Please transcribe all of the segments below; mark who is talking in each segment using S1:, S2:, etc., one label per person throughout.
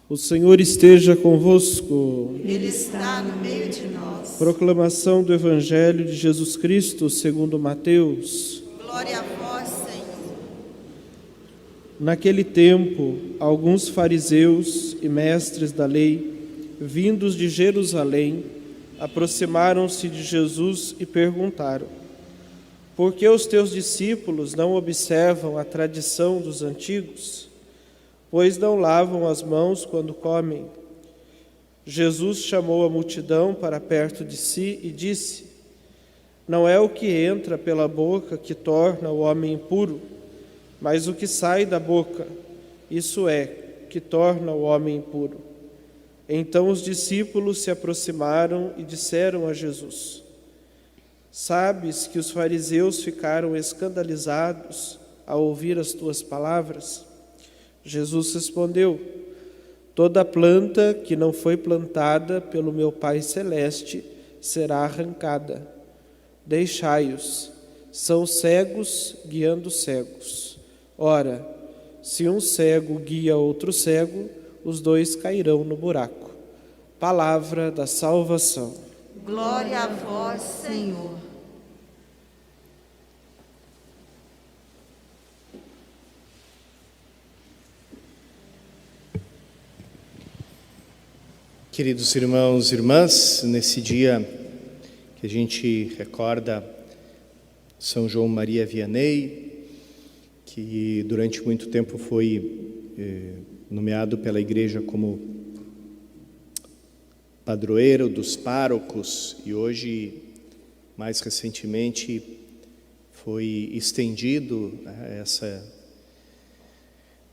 S1: O Senhor esteja convosco.
S2: Ele está no meio de nós.
S1: Proclamação do Evangelho de Jesus Cristo segundo Mateus.
S2: Glória a vós, Senhor.
S1: Naquele tempo, alguns fariseus e mestres da lei, vindos de Jerusalém, aproximaram-se de Jesus e perguntaram: por que os teus discípulos não observam a tradição dos antigos? Pois não lavam as mãos quando comem. Jesus chamou a multidão para perto de si e disse: não é o que entra pela boca que torna o homem impuro, mas o que sai da boca, isso é, que torna o homem impuro. Então os discípulos se aproximaram e disseram a Jesus: sabes que os fariseus ficaram escandalizados ao ouvir as tuas palavras? Jesus respondeu: toda planta que não foi plantada pelo meu Pai Celeste será arrancada. Deixai-os, são cegos guiando cegos. Ora, se um cego guia outro cego, os dois cairão no buraco. Palavra da salvação.
S2: Glória a vós, Senhor.
S3: Queridos irmãos e irmãs, nesse dia que a gente recorda São João Maria Vianney, que durante muito tempo foi nomeado pela Igreja como padroeiro dos párocos e hoje, mais recentemente, foi estendido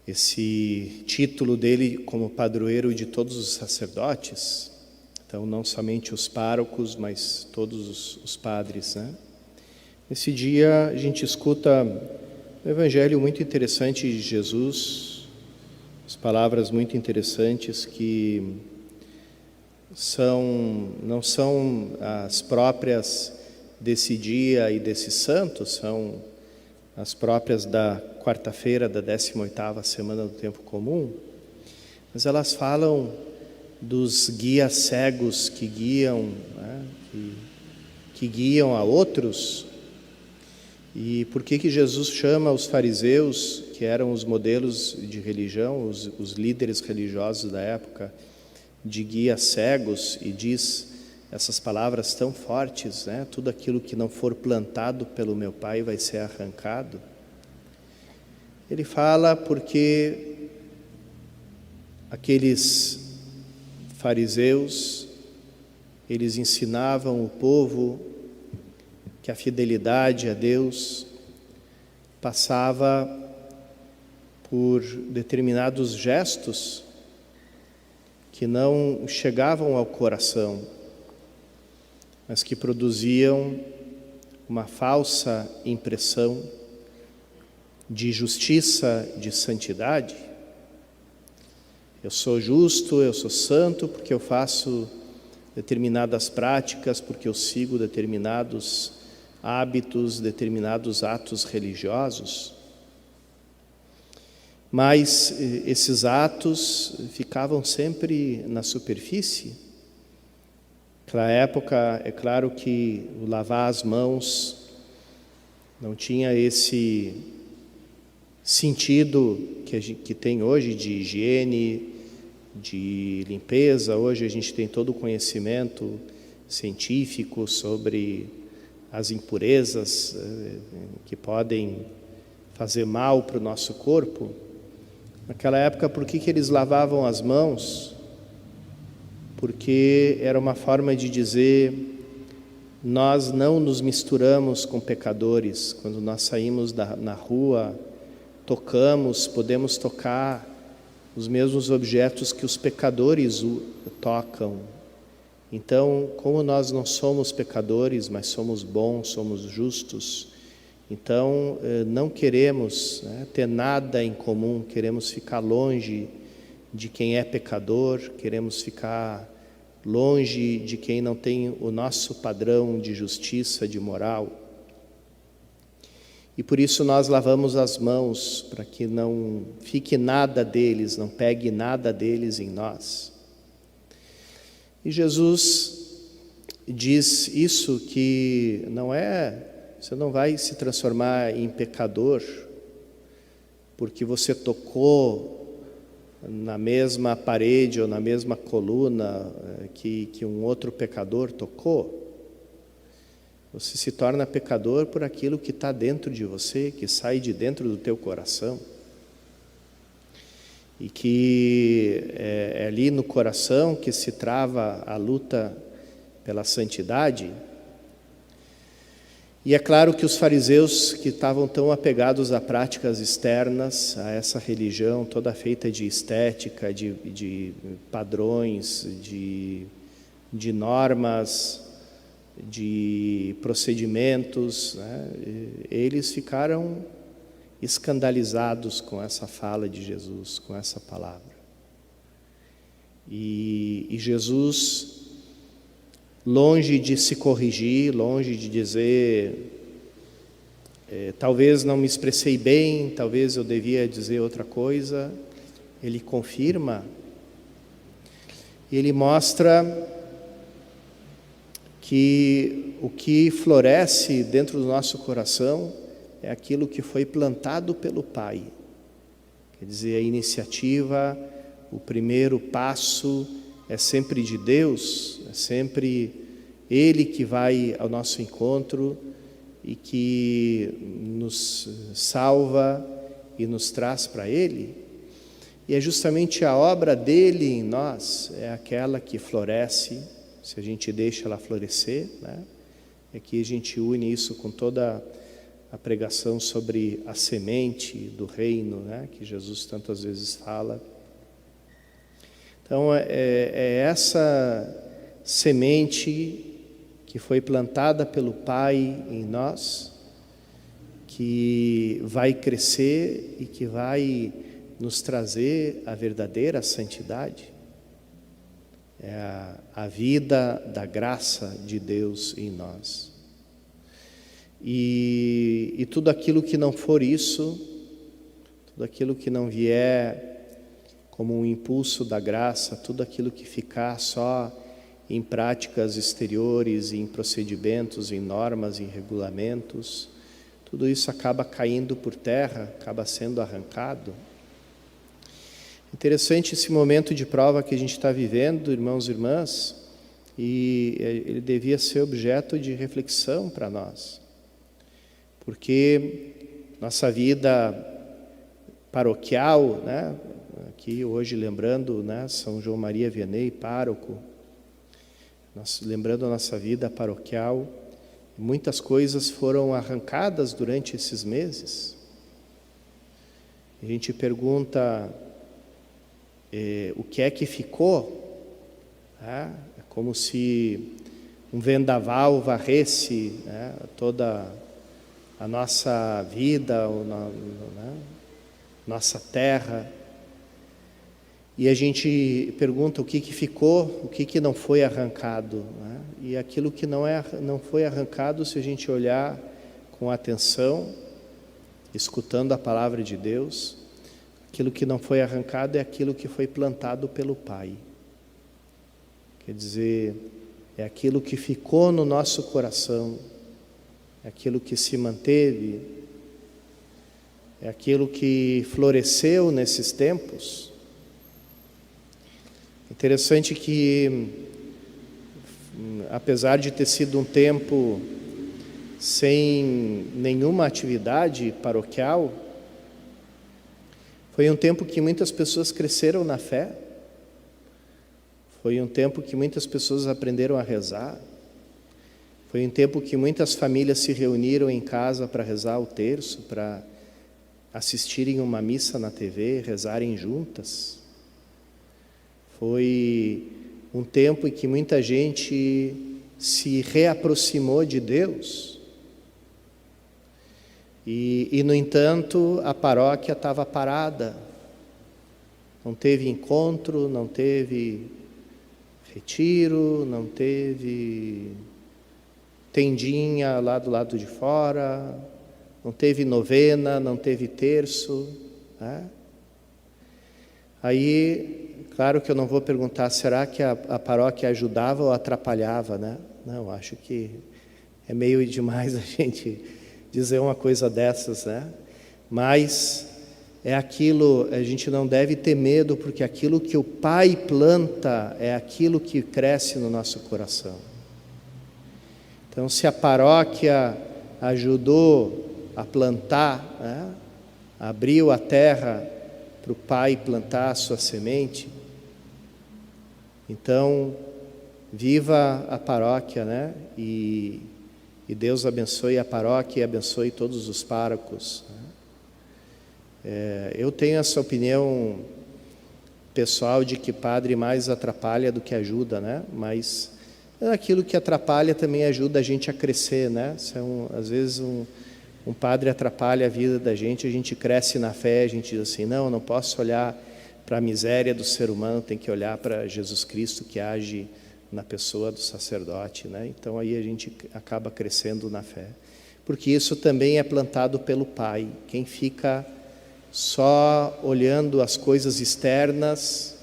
S3: esse título dele como padroeiro de todos os sacerdotes. Então, não somente os párocos, mas todos os padres, né? Nesse dia, a gente escuta um evangelho muito interessante de Jesus, as palavras muito interessantes que não são as próprias desse dia e desse santo, são as próprias da quarta-feira da 18ª semana do tempo comum, mas elas falam dos guias cegos que guiam, né, que guiam a outros. E por que Jesus chama os fariseus, que eram os modelos de religião, os líderes religiosos da época, de guias cegos, e diz essas palavras tão fortes, né? Tudo aquilo que não for plantado pelo meu Pai vai ser arrancado. Ele fala porque aqueles fariseus, eles ensinavam o povo que a fidelidade a Deus passava por determinados gestos que não chegavam ao coração, mas que produziam uma falsa impressão de justiça, de santidade. Eu sou justo, eu sou santo porque eu faço determinadas práticas, porque eu sigo determinados hábitos, determinados atos religiosos. Mas esses atos ficavam sempre na superfície. Naquela época, é claro que o lavar as mãos não tinha esse sentido que tem hoje de higiene, de limpeza. Hoje a gente tem todo o conhecimento científico sobre as impurezas que podem fazer mal para o nosso corpo. Naquela época, por que eles lavavam as mãos? Porque era uma forma de dizer: nós não nos misturamos com pecadores. Quando nós saímos na rua, podemos tocar os mesmos objetos que os pecadores tocam. Então, como nós não somos pecadores, mas somos bons, somos justos, então não queremos ter nada em comum, queremos ficar longe de quem é pecador, queremos ficar longe de quem não tem o nosso padrão de justiça, de moral. E por isso nós lavamos as mãos, para que não fique nada deles, não pegue nada deles em nós. E Jesus diz isso, que você não vai se transformar em pecador porque você tocou na mesma parede ou na mesma coluna que um outro pecador tocou. Você se torna pecador por aquilo que está dentro de você, que sai de dentro do teu coração. E que é ali no coração que se trava a luta pela santidade. E é claro que os fariseus, que estavam tão apegados a práticas externas, a essa religião toda feita de estética, de padrões, de normas, de procedimentos, né? Eles ficaram escandalizados com essa fala de Jesus, com essa palavra. E Jesus, longe de se corrigir, longe de dizer, talvez não me expressei bem, talvez eu devia dizer outra coisa, ele confirma, e ele mostra que o que floresce dentro do nosso coração é aquilo que foi plantado pelo Pai. Quer dizer, a iniciativa, o primeiro passo é sempre de Deus, é sempre Ele que vai ao nosso encontro e que nos salva e nos traz para Ele. E é justamente a obra dele em nós, é aquela que floresce, se a gente deixa ela florescer, né? Aqui a gente une isso com toda a pregação sobre a semente do reino, né? Que Jesus tantas vezes fala. Então é essa semente que foi plantada pelo Pai em nós, que vai crescer e que vai nos trazer a verdadeira santidade. É a vida da graça de Deus em nós. E tudo aquilo que não for isso, tudo aquilo que não vier como um impulso da graça, tudo aquilo que ficar só em práticas exteriores, em procedimentos, em normas, em regulamentos, tudo isso acaba caindo por terra, acaba sendo arrancado. Interessante esse momento de prova que a gente está vivendo, irmãos e irmãs, e ele devia ser objeto de reflexão para nós, porque nossa vida paroquial, né, aqui hoje lembrando, né, São João Maria Vianney, pároco, lembrando a nossa vida paroquial, muitas coisas foram arrancadas durante esses meses. A gente pergunta, o que é que ficou? É como se um vendaval varresse, né, toda a nossa vida, nossa terra. E a gente pergunta o que ficou, o que não foi arrancado, né? E aquilo que não foi arrancado, se a gente olhar com atenção, escutando a palavra de Deus, aquilo que não foi arrancado é aquilo que foi plantado pelo Pai. Quer dizer, é aquilo que ficou no nosso coração, é aquilo que se manteve, é aquilo que floresceu nesses tempos. Interessante que, apesar de ter sido um tempo sem nenhuma atividade paroquial, foi um tempo que muitas pessoas cresceram na fé, foi um tempo que muitas pessoas aprenderam a rezar, foi um tempo que muitas famílias se reuniram em casa para rezar o terço, para assistirem uma missa na TV, rezarem juntas. Foi um tempo em que muita gente se reaproximou de Deus. E no entanto, a paróquia estava parada. Não teve encontro, não teve retiro, não teve tendinha lá do lado de fora, não teve novena, não teve terço, né? Aí, claro que eu não vou perguntar, será que a paróquia ajudava ou atrapalhava, né? Não, acho que é meio demais a gente dizer uma coisa dessas, né? Mas é aquilo, a gente não deve ter medo, porque aquilo que o Pai planta é aquilo que cresce no nosso coração. Então, se a paróquia ajudou a plantar, né? Abriu a terra para o Pai plantar a sua semente, então, viva a paróquia, né? E Deus abençoe a paróquia e abençoe todos os párocos, né? Eu tenho essa opinião pessoal de que padre mais atrapalha do que ajuda, né? Mas aquilo que atrapalha também ajuda a gente a crescer, né? Às vezes um padre atrapalha a vida da gente, a gente cresce na fé, a gente diz assim, não posso olhar para a miséria do ser humano, tem que olhar para Jesus Cristo que age na pessoa do sacerdote, né? Então aí a gente acaba crescendo na fé, porque isso também é plantado pelo Pai. Quem fica só olhando as coisas externas,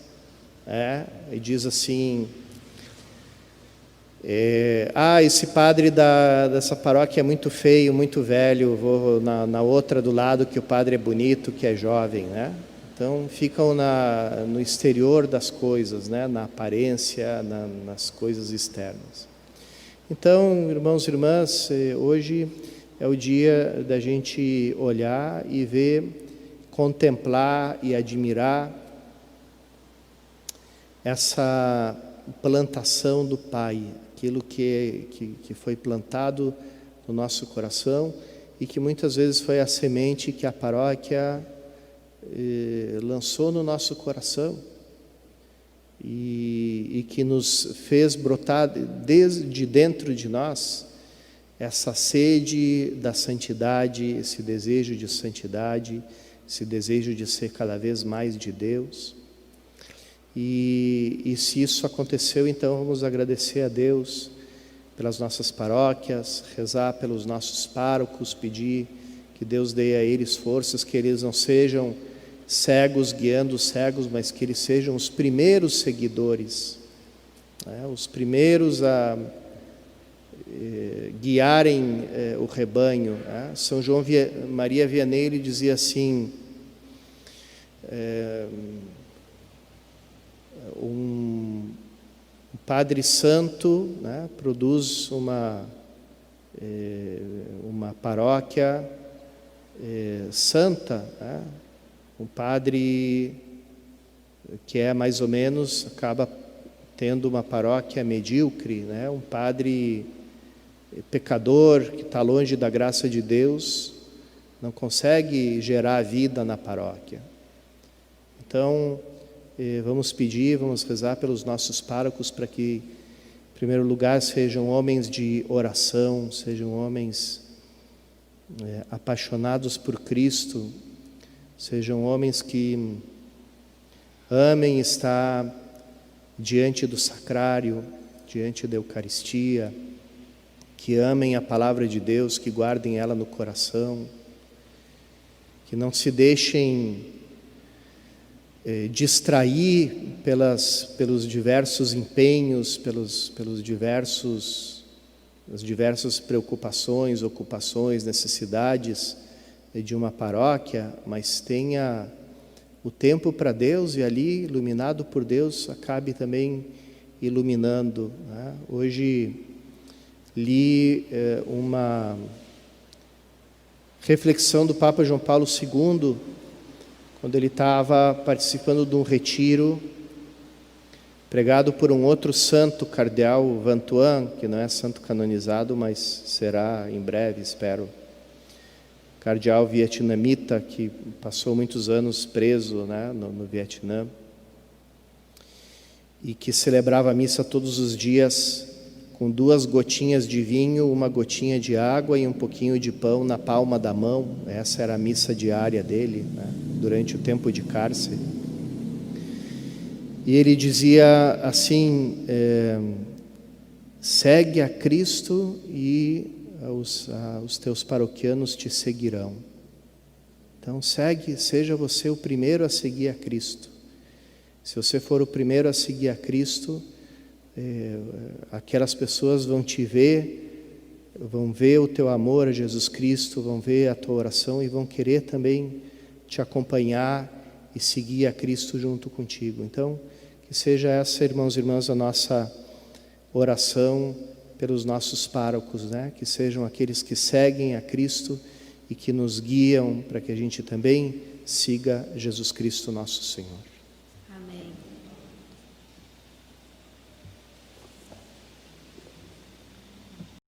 S3: e diz assim, esse padre dessa paróquia é muito feio, muito velho, vou na outra do lado que o padre é bonito, que é jovem, né? Então ficam no exterior das coisas, né? Na aparência, nas coisas externas. Então, irmãos e irmãs, hoje é o dia da gente olhar e ver, contemplar e admirar essa plantação do Pai, aquilo que foi plantado no nosso coração e que muitas vezes foi a semente que a paróquia lançou no nosso coração e que nos fez brotar desde dentro de nós essa sede da santidade, esse desejo de santidade, esse desejo de ser cada vez mais de Deus. E se isso aconteceu, então vamos agradecer a Deus pelas nossas paróquias, rezar pelos nossos párocos, pedir que Deus dê a eles forças, que eles não sejam cegos guiando os cegos, mas que eles sejam os primeiros seguidores, né? Os primeiros a guiarem o rebanho, né? São João Maria Vianney, ele dizia assim, um padre santo, né, produz uma paróquia santa, né? Um padre que é mais ou menos, acaba tendo uma paróquia medíocre, né? Um padre pecador, que está longe da graça de Deus, não consegue gerar vida na paróquia. Então, vamos pedir, vamos rezar pelos nossos párocos para que, em primeiro lugar, sejam homens de oração, sejam homens apaixonados por Cristo, sejam homens que amem estar diante do sacrário, diante da Eucaristia, que amem a palavra de Deus, que guardem ela no coração, que não se deixem distrair pelos diversos empenhos, pelas diversas preocupações, ocupações, necessidades de uma paróquia, mas tenha o tempo para Deus e ali, iluminado por Deus, acabe também iluminando, né? Hoje li uma reflexão do Papa João Paulo II, quando ele estava participando de um retiro pregado por um outro santo, cardeal Vantuan, que não é santo canonizado, mas será em breve, espero. Cardeal vietnamita que passou muitos anos preso, né, no Vietnã, e que celebrava a missa todos os dias com 2 gotinhas de vinho, 1 gotinha de água e um pouquinho de pão na palma da mão. Essa era a missa diária dele, né, durante o tempo de cárcere. E ele dizia assim, segue a Cristo e os teus paroquianos te seguirão. Então seja você o primeiro a seguir a Cristo. Se você for o primeiro a seguir a Cristo, aquelas pessoas vão te ver, vão ver o teu amor a Jesus Cristo, vão ver a tua oração e vão querer também te acompanhar e seguir a Cristo junto contigo. Então, que seja essa, irmãos e irmãs, a nossa oração pelos nossos párocos, né? Que sejam aqueles que seguem a Cristo e que nos guiam para que a gente também siga Jesus Cristo, nosso Senhor.